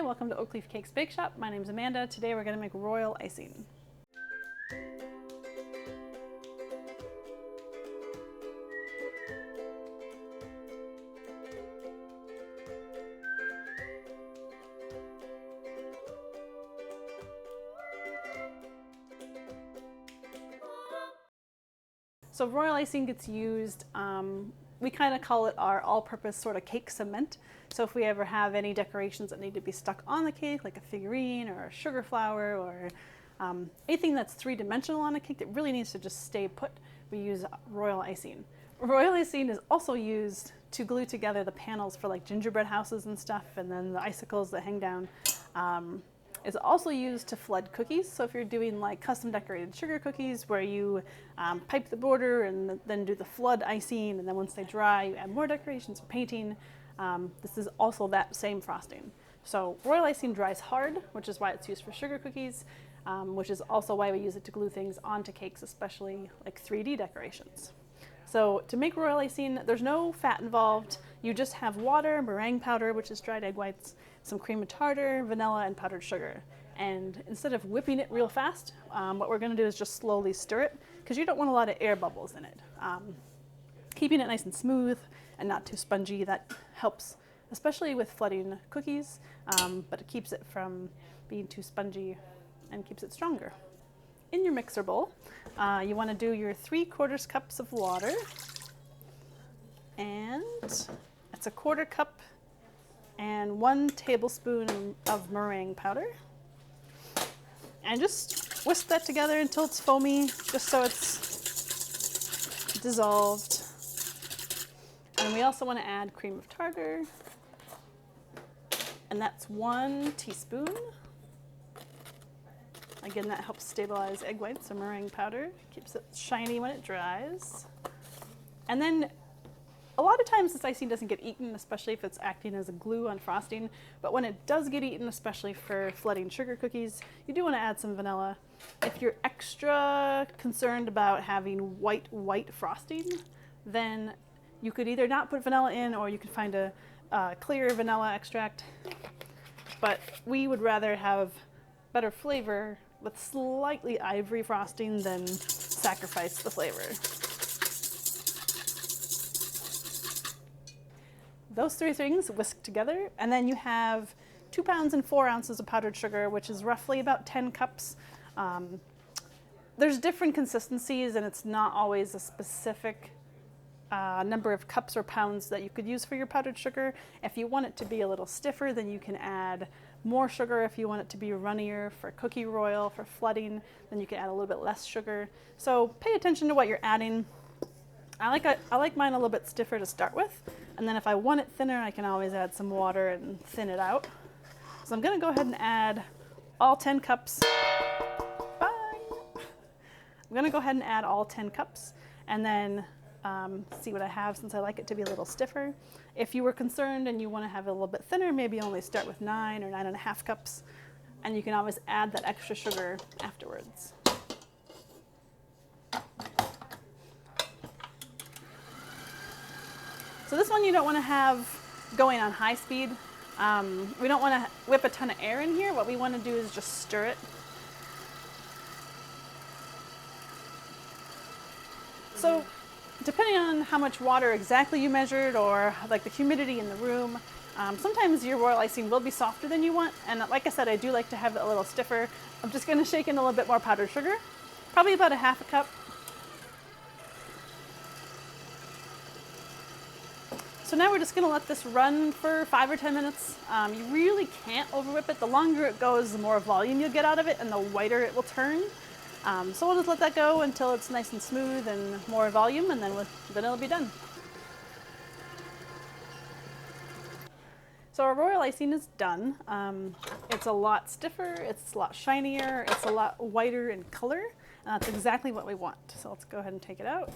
welcome to Oakleaf Cakes Bake Shop. My name is Amanda. Today we're going to make royal icing. So royal icing gets used, we kind of call it our all-purpose sort of cake cement. So if we ever have any decorations that need to be stuck on the cake, like a figurine or a sugar flower or anything that's three-dimensional on a cake that really needs to just stay put, we use royal icing. Royal icing is also used to glue together the panels for like gingerbread houses and stuff, and then the icicles that hang down. It's also used to flood cookies. So if you're doing like custom decorated sugar cookies where you pipe the border and then do the flood icing, and then once they dry you add more decorations or painting, this is also that same frosting. So royal icing dries hard, which is why it's used for sugar cookies, which is also why we use it to glue things onto cakes, especially like 3D decorations. So to make royal icing, there's no fat involved. You just have water, meringue powder, which is dried egg whites, some cream of tartar, vanilla, and powdered sugar. And instead of whipping it real fast, what we're going to do is just slowly stir it, because you don't want a lot of air bubbles in it. Keeping it nice and smooth and not too spongy, that helps, especially with flooding cookies, but it keeps it from being too spongy and keeps it stronger. In your mixer bowl, you want to do your 3/4 cups of water, and it's a 1/4 cup and 1 tablespoon of meringue powder. And just whisk that together until it's foamy, just so it's dissolved. And we also want to add cream of tartar, and that's 1 teaspoon. Again, that helps stabilize egg whites or meringue powder, keeps it shiny when it dries. And then a lot of times this icing doesn't get eaten, especially if it's acting as a glue on frosting, but when it does get eaten, especially for flooding sugar cookies, you do want to add some vanilla. If you're extra concerned about having white frosting, then you could either not put vanilla in, or you could find a clear vanilla extract, but we would rather have better flavor with slightly ivory frosting than sacrifice the flavor. Those 3 things whisk together, and then you have 2 pounds and 4 ounces of powdered sugar, which is roughly about 10 cups. There's different consistencies, and it's not always a specific number of cups or pounds that you could use for your powdered sugar. If you want it to be a little stiffer, then you can add more sugar. If you want it to be runnier for cookie royal, for flooding, then you can add a little bit less sugar. So pay attention to what you're adding. I like mine a little bit stiffer to start with, and then if I want it thinner, I can always add some water and thin it out. So I'm going to go ahead and add all 10 cups. Bye! I'm going to go ahead and add all 10 cups, and then see what I have, since I like it to be a little stiffer. If you were concerned and you want to have it a little bit thinner, maybe only start with 9 or 9.5 cups, and you can always add that extra sugar afterwards. So this one you don't want to have going on high speed. We don't want to whip a ton of air in here. What we want to do is just stir it. So depending on how much water exactly you measured, or like the humidity in the room, sometimes your royal icing will be softer than you want. And like I said, I do like to have it a little stiffer. I'm just going to shake in a little bit more powdered sugar, probably about 1/2 cup. So now we're just going to let this run for 5 or 10 minutes. You really can't over whip it. The longer it goes, the more volume you'll get out of it, and the whiter it will turn. So we'll just let that go until it's nice and smooth and more volume, and then it'll be done. So our royal icing is done. It's a lot stiffer, it's a lot shinier, it's a lot whiter in color, and that's exactly what we want. So let's go ahead and take it out.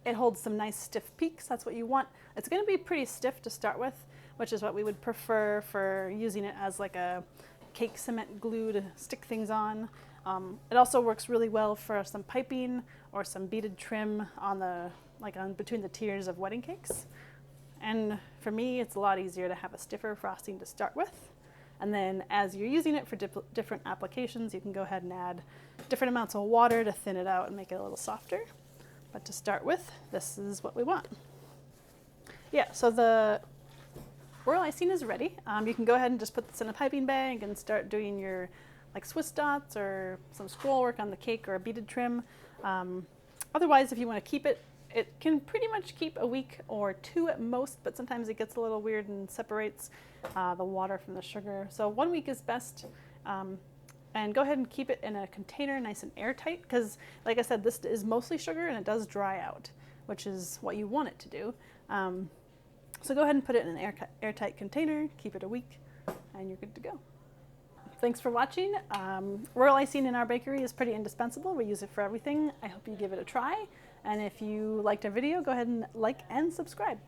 It holds some nice stiff peaks, that's what you want. It's going to be pretty stiff to start with, which is what we would prefer for using it as like a cake cement glue to stick things on. It also works really well for some piping or some beaded trim on between the tiers of wedding cakes. And For me, it's a lot easier to have a stiffer frosting to start with. And then as you're using it for different applications, you can go ahead and add different amounts of water to thin it out and make it a little softer. But to start with, this is what we want. Yeah, so the royal icing is ready. You can go ahead and just put this in a piping bag and start doing your like Swiss dots or some scroll work on the cake or a beaded trim. Otherwise, if you want to keep it, it can pretty much keep a week or 2 at most, but sometimes it gets a little weird and separates the water from the sugar. So 1 week is best. And go ahead and keep it in a container nice and airtight, because like I said, this is mostly sugar and it does dry out, which is what you want it to do. So go ahead and put it in an airtight container, keep it a week, and you're good to go. Thanks for watching. Royal icing in our bakery is pretty indispensable. We use it for everything. I hope you give it a try. And if you liked our video, go ahead and like and subscribe.